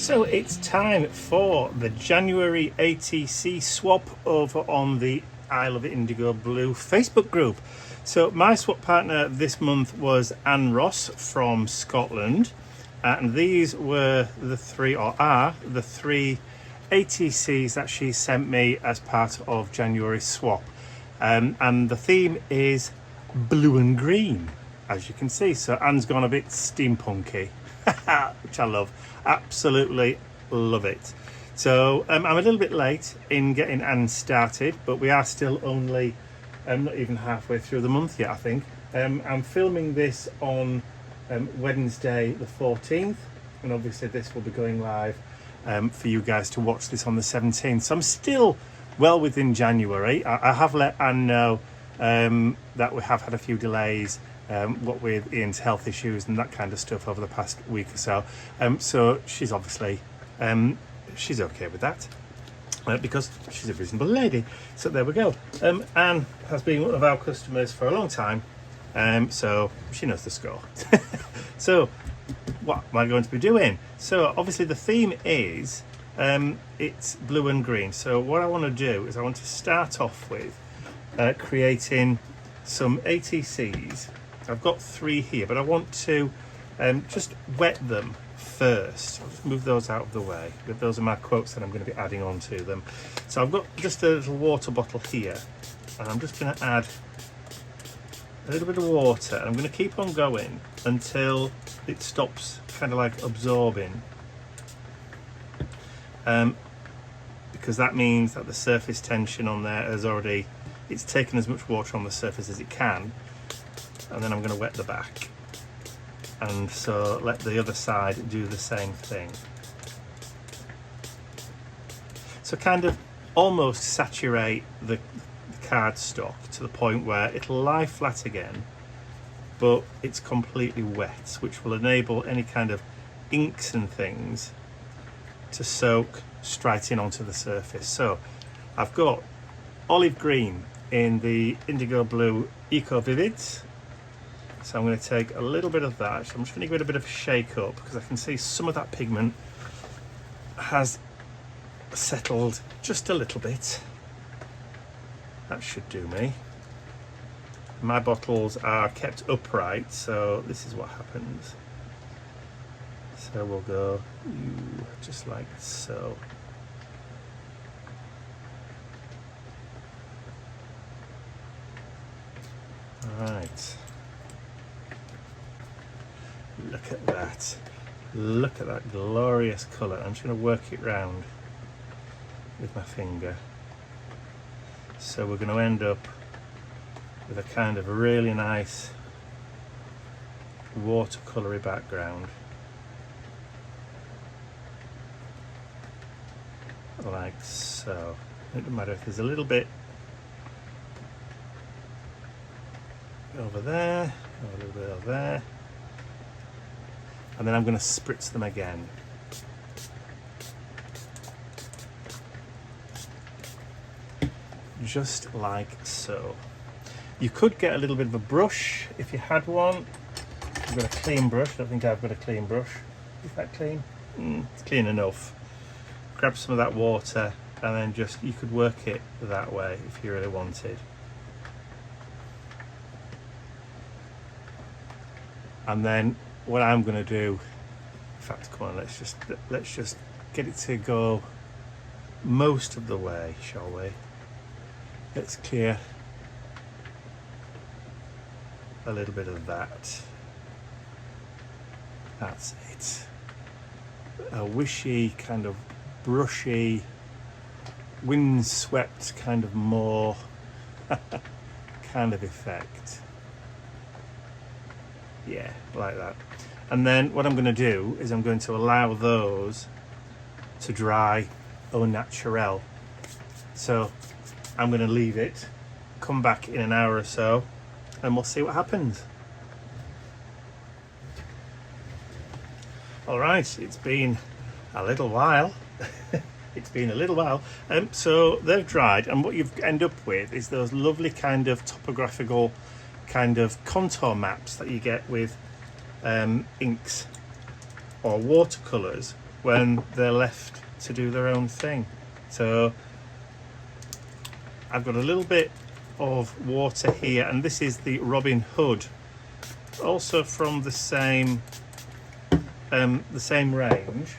So it's time for the January ATC swap over on the I Love IndigoBlu Facebook group. So my swap partner this month was Anne Ross from Scotland, and these were the three, or are the three ATCs that she sent me as part of January swap. And the theme is blue and green, as you can see. So Anne's gone a bit steampunky, which I love. Absolutely love it. So I'm a little bit late in getting Anne started, but we are still only not even halfway through the month yet, I think. I'm filming this on Wednesday the 14th, and obviously this will be going live for you guys to watch this on the 17th. So I'm still well within January. I have let Anne know that we have had a few delays, what with Ian's health issues and that kind of stuff over the past week or so. So she's obviously she's okay with that because she's a reasonable lady. So there we go. Anne has been one of our customers for a long time, so she knows the score. So what am I going to be doing? So obviously the theme is it's blue and green. So what I want to do is I want to start off with creating some ATCs. I've got three here, but I want to just wet them first. I'll just move those out of the way. Those are my quotes that I'm going to be adding on to them. So I've got just a little water bottle here, and I'm just going to add a little bit of water, and I'm going to keep on going until it stops kind of like absorbing, because that means that the surface tension on there has already, it's taken as much water on the surface as it can. And then I'm going to wet the back, and so let the other side do the same thing. So kind of almost saturate the cardstock to the point where it'll lie flat again, but it's completely wet, which will enable any kind of inks and things to soak straight in onto the surface. So I've got olive green in the IndigoBlu Eco Vivids. So I'm going to take a little bit of that. So I'm just going to give it a bit of a shake up, because I can see some of that pigment has settled just a little bit. That should do me. My bottles are kept upright, so this is what happens. So we'll go just like so. All right. Look at that. Look at that glorious colour. I'm just going to work it round with my finger. So we're going to end up with a kind of really nice watercolory background. Like so. It doesn't matter if there's a little bit over there, or a little bit over there. And then I'm going to spritz them again. Just like so. You could get a little bit of a brush if you had one. I've got a clean brush. I don't think I've got a clean brush. Is that clean? It's clean enough. Grab some of that water, and then just, you could work it that way if you really wanted. And then what I'm going to do, in fact, come on, let's just get it to go most of the way, shall we? Let's clear a little bit of that. That's it. A wishy, kind of brushy, windswept kind of more kind of effect. Yeah, like that. And then what I'm going to do is I'm going to allow those to dry au naturel. So I'm going to leave it, come back in an hour or so, and we'll see what happens. All right, it's been a little while. It's been a little while. So they've dried, and what you end up with is those lovely kind of topographical kind of contour maps that you get with inks or watercolors when they're left to do their own thing. So I've got a little bit of water here, and this is the Robin Hood, also from the same range.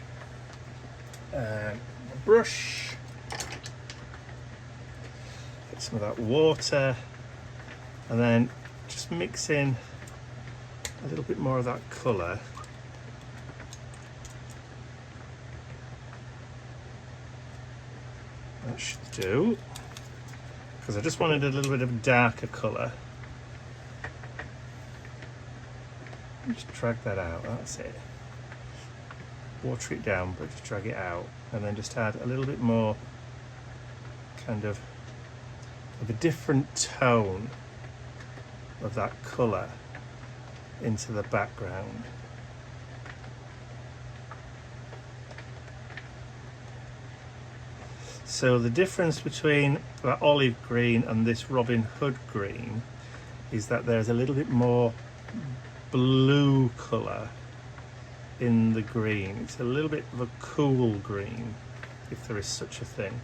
Brush, get some of that water, and then just mix in a little bit more of that colour. That should do, because I just wanted a little bit of darker colour. Just drag that out, that's it. Water it down, but just drag it out, and then just add a little bit more kind of a different tone of that colour into the background. So the difference between that olive green and this Robin Hood green is that there's a little bit more blue colour in the green. It's a little bit of a cool green, if there is such a thing.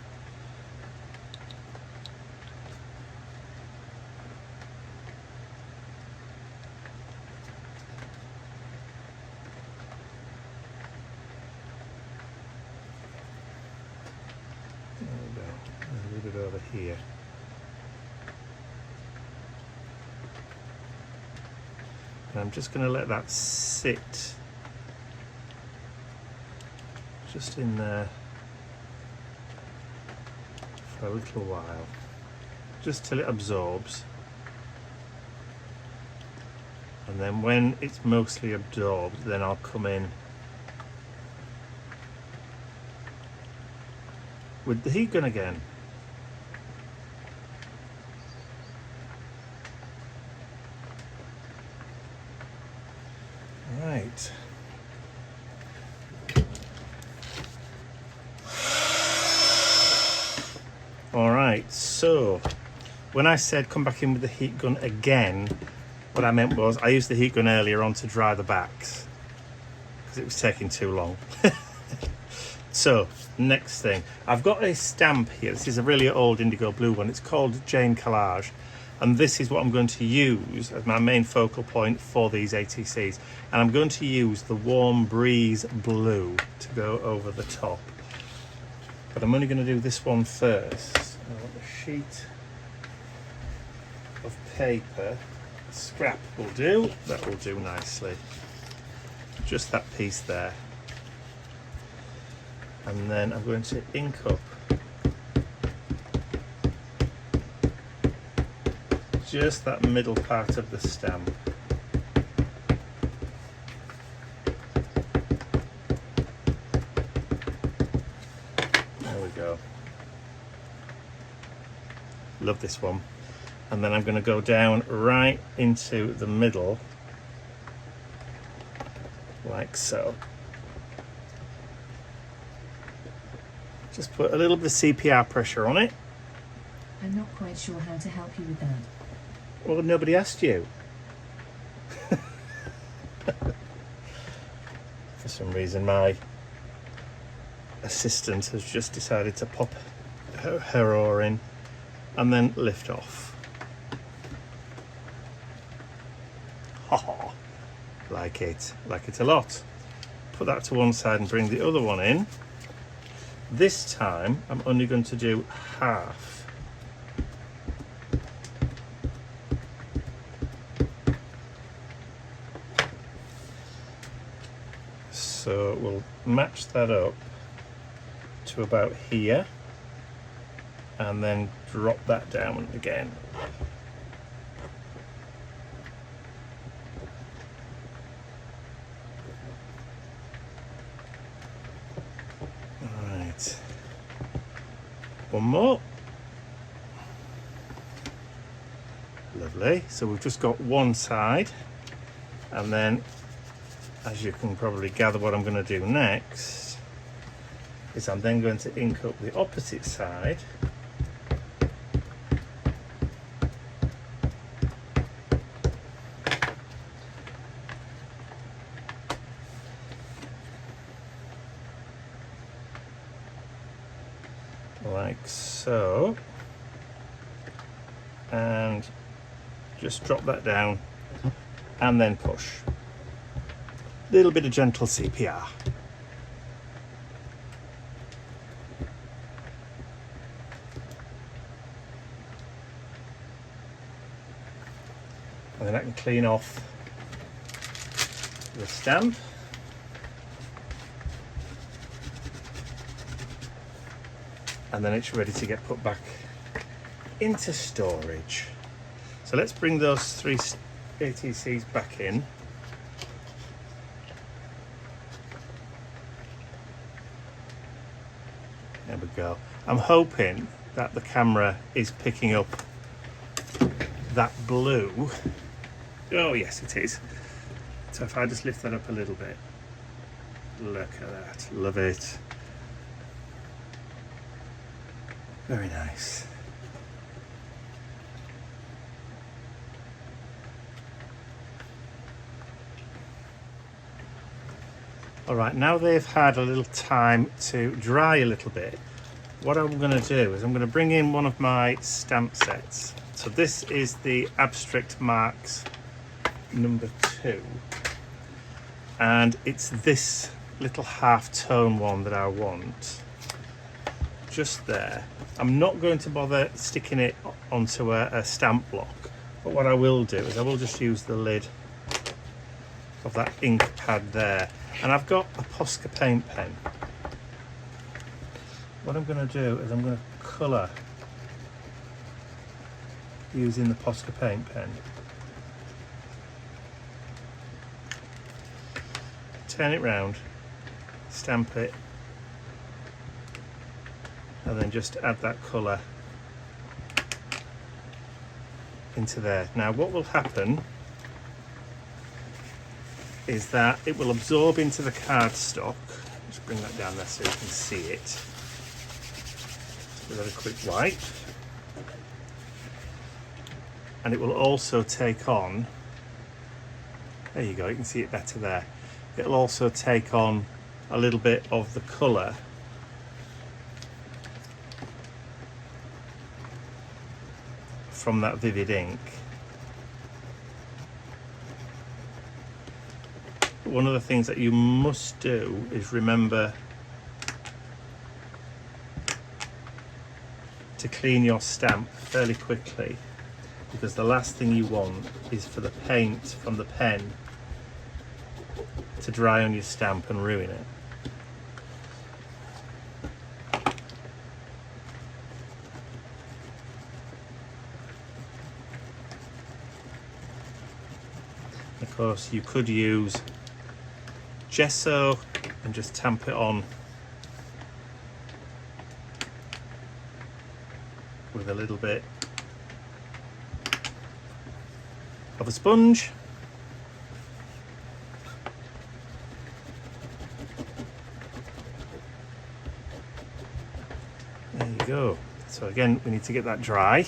There we go. There's a little bit over here. And I'm just going to let that sit just in there for a little while, just till it absorbs. And then when it's mostly absorbed, then I'll come in with the heat gun again. Right. Alright, so when I said come back in with the heat gun again, what I meant was I used the heat gun earlier on to dry the backs because it was taking too long. So, next thing, I've got a stamp here. This is a really old IndigoBlu one. It's called Jane Collage, and this is what I'm going to use as my main focal point for these ATCs. And I'm going to use the Warm Breeze Blue to go over the top. But I'm only going to do this one first. I want a sheet of paper. A scrap will do. That will do nicely. Just that piece there. And then I'm going to ink up just that middle part of the stamp. There we go. Love this one. And then I'm going to go down right into the middle, like so. Just put a little bit of CPR pressure on it. I'm not quite sure how to help you with that. Well, nobody asked you. For some reason, my assistant has just decided to pop her oar in and then lift off. Ha ha! Like it a lot. Put that to one side and bring the other one in. This time I'm only going to do half. So we'll match that up to about here and then drop that down again. One more. Lovely. So we've just got one side, and then as you can probably gather, what I'm going to do next is I'm then going to ink up the opposite side. like so, and just drop that down and then push. A little bit of gentle CPR. And then I can clean off the stamp. And then it's ready to get put back into storage. So let's bring those 3 ATCs back in. There we go. I'm hoping that the camera is picking up that blue. Oh yes, it is. So if I just lift that up a little bit, look at that, love it. Very nice. All right, now they've had a little time to dry a little bit, what I'm going to do is I'm going to bring in one of my stamp sets. So this is the Abstract Marks number 2, and it's this little half-tone one that I want. Just there. I'm not going to bother sticking it onto a stamp block, but what I will do is I will just use the lid of that ink pad there. And I've got a Posca paint pen. What I'm going to do is I'm going to colour using the Posca paint pen. Turn it round, stamp it, and then just add that colour into there. Now what will happen is that it will absorb into the cardstock. Just bring that down there so you can see it. Give that a quick wipe. And it will also take on, there you go, you can see it better there. It'll also take on a little bit of the colour from that vivid ink. One of the things that you must do is remember to clean your stamp fairly quickly, because the last thing you want is for the paint from the pen to dry on your stamp and ruin it. Of course, you could use gesso and just tamp it on with a little bit of a sponge. There you go. So again, we need to get that dry.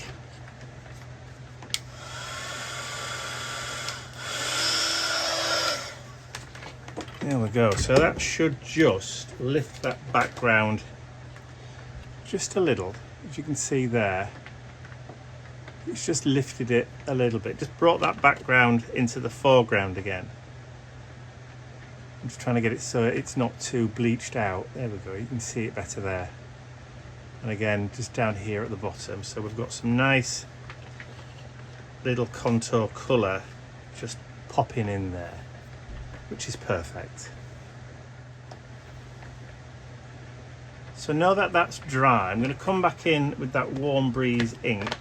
There we go. So that should just lift that background just a little. As you can see there, it's just lifted it a little bit. Just brought that background into the foreground again. I'm just trying to get it so it's not too bleached out. There we go. You can see it better there. And again, just down here at the bottom. So we've got some nice little contour colour just popping in there, which is perfect. So now that that's dry, I'm going to come back in with that Warm Breeze ink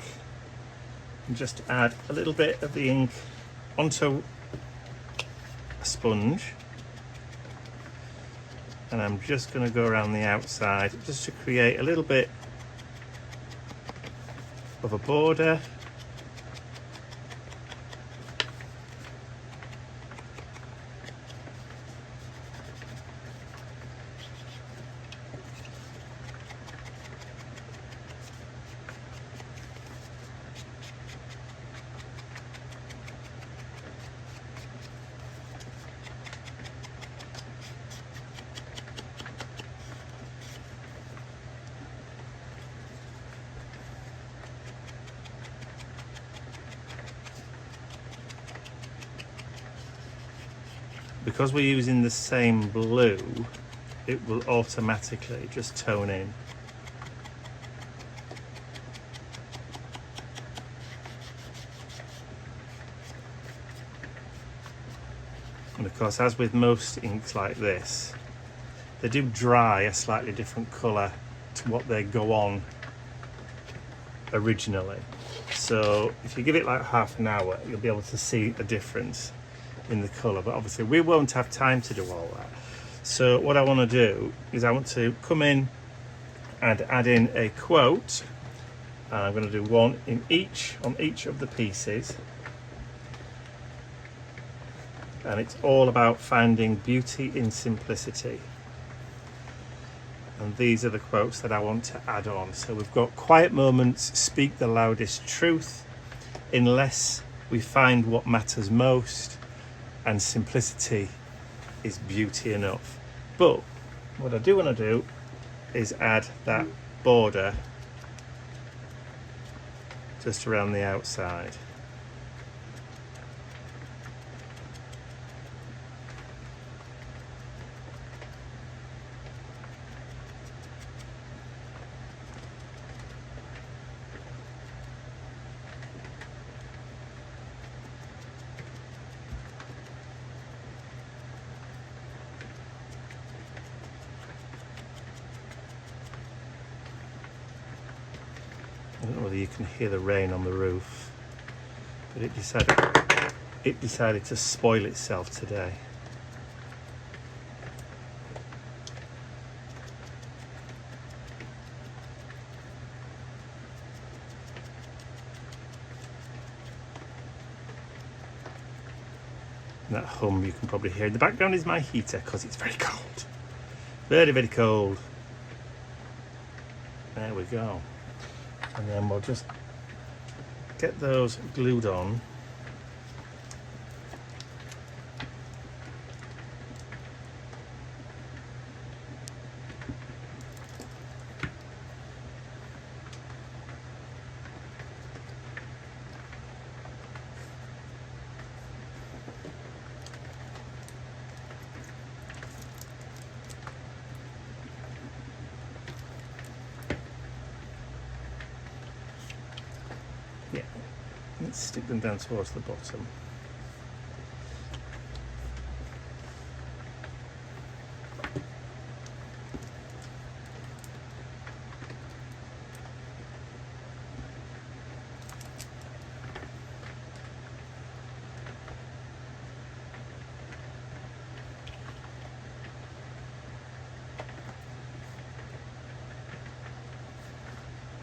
and just add a little bit of the ink onto a sponge. And I'm just going to go around the outside just to create a little bit of a border. because we're using the same blue, it will automatically just tone in. And of course, as with most inks like this, they do dry a slightly different colour to what they go on originally. So if you give it like half an hour, you'll be able to see a difference in the colour. But obviously we won't have time to do all that. So what I want to do is I want to come in and add in a quote. And I'm going to do one on each of the pieces. And it's all about finding beauty in simplicity. And these are the quotes that I want to add on. So we've got quiet moments speak the loudest truth, unless we find what matters most, and simplicity is beauty enough. But what I do want to do is add that border just around the outside. I don't know whether you can hear the rain on the roof, but it decided to spoil itself today. And that hum you can probably hear in the background is my heater, because it's very cold. Very, very cold. There we go. And then we'll just get those glued on. Yeah, let's stick them down towards the bottom.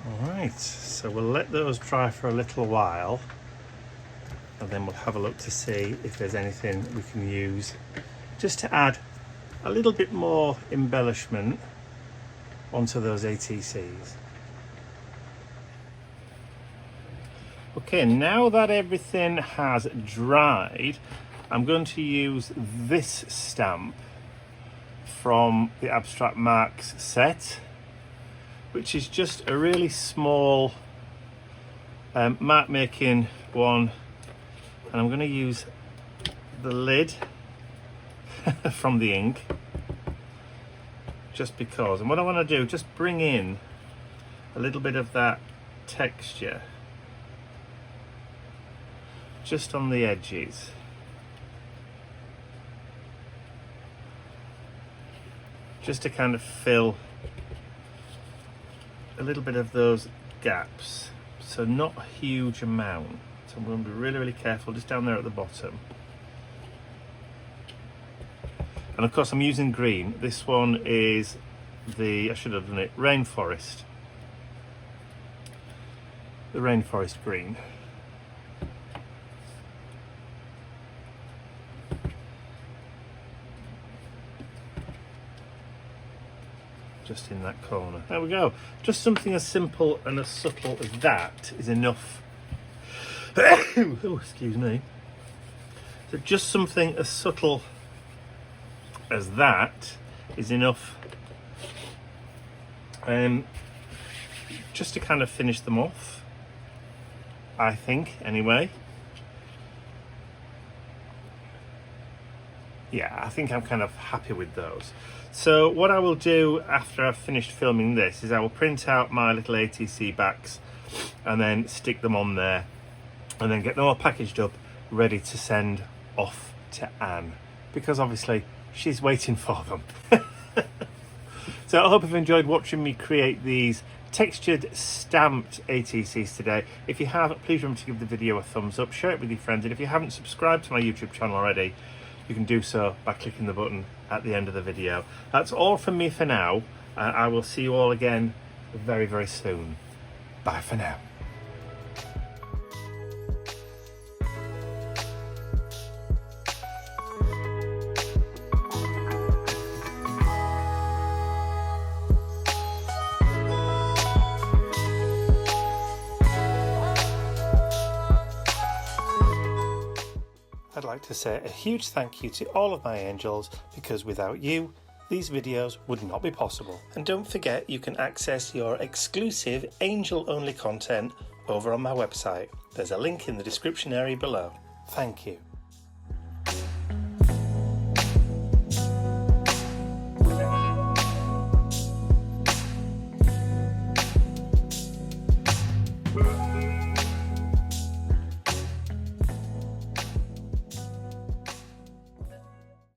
Alright, so we'll let those dry for a little while, and then we'll have a look to see if there's anything we can use just to add a little bit more embellishment onto those ATCs. Okay, now that everything has dried, I'm going to use this stamp from the Abstract Marks set, which is just a really small mark making one, and I'm going to use the lid from the ink just because. And what I want to do, just bring in a little bit of that texture just on the edges. Just to kind of fill a little bit of those gaps, so not a huge amount. So I'm going to be really, really careful just down there at the bottom. And of course I'm using green. This one is the, I should have done it, Rainforest. The Rainforest green. Just in that corner. There we go. Just something as simple and as subtle as that is enough. Oh, excuse me. So just something as subtle as that is enough, just to kind of finish them off, I think, anyway. yeah, I think I'm kind of happy with those. So what I will do after I've finished filming this is I will print out my little ATC backs and then stick them on there and then get them all packaged up, ready to send off to Anne, because obviously she's waiting for them. So I hope you've enjoyed watching me create these textured stamped ATCs today. If you have, please remember to give the video a thumbs up, share it with your friends, and if you haven't subscribed to my YouTube channel already, you can do so by clicking the button at the end of the video. That's all from me for now. I will see you all again very, very soon. Bye for now. I'd like to say a huge thank you to all of my angels, because without you, these videos would not be possible. And don't forget, you can access your exclusive angel-only content over on my website. There's a link in the description area below. Thank you.